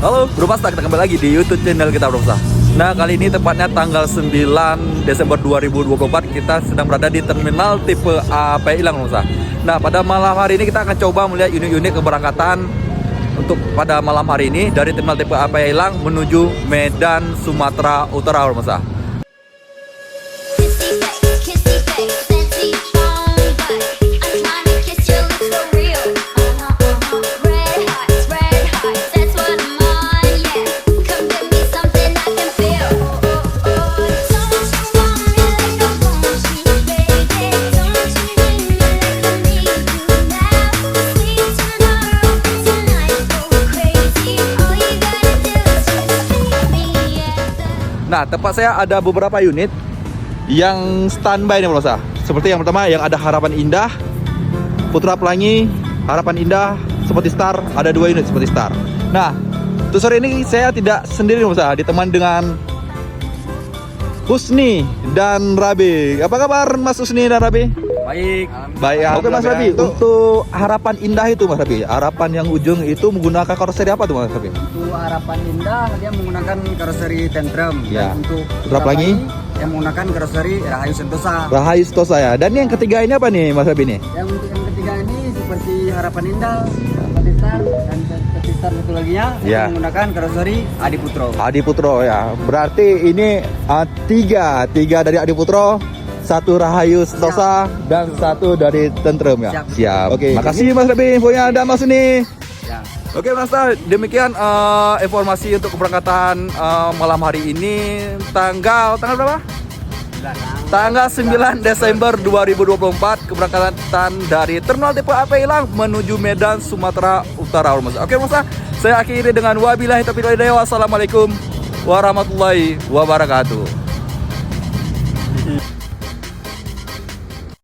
Halo Bro Pasta, kita kembali lagi di YouTube channel kita Bro Pasta. Nah, kali ini tepatnya tanggal 9 Desember 2024 kita sedang berada di terminal tipe API Ilang Bro Pasta. Nah, pada malam hari ini kita akan coba melihat unit-unit keberangkatan untuk pada malam hari ini dari terminal tipe API Ilang menuju Medan, Sumatera Utara Bro Pasta. Nah, tempat saya ada beberapa unit yang standby nih Bro Pasta. Seperti yang pertama yang ada Harapan Indah, Putra Pelangi, Harapan Indah, seperti Star, ada 2 unit seperti Star. Nah, untuk sore ini saya tidak sendiri Bro Pasta, ditemani dengan Husni dan Rabi. Apa kabar Mas Husni dan Rabi? Baik. Baik ya. Oke Mas Rabi, untuk Harapan Indah itu Mas Rabi, harapan yang ujung itu menggunakan karoseri apa tuh Mas Rabi? Untuk Harapan Indah dia menggunakan karoseri Tantrum. Ya. Dan untuk Putra Pelangi yang menggunakan karoseri Rahayu Sentosa. Rahayu Sentosa ya. Dan yang ketiga ini apa nih Mas Rabi nih? Yang untuk yang ketiga ini seperti Harapan Indah, seperti Star dan seperti Star satu lagi Ya. yang menggunakan karoseri Adi Putro. Adi Putro ya. Berarti ini tiga dari Adi Putro, 1 Rahayu Sentosa, dan 1 dari Tantrum ya. Siap. Oke. Makasih Mas Rabi infonya dan Mas ini. Ya. Oke Mas, demikian informasi untuk keberangkatan malam hari ini tanggal berapa? Tanggal 9 Desember 2024 keberangkatan dari terminal tipe API Ilang menuju Medan, Sumatera Utara. Oke Mas, saya akhiri dengan wabillahi taufiq wal hidayah. Wassalamualaikum warahmatullahi wabarakatuh.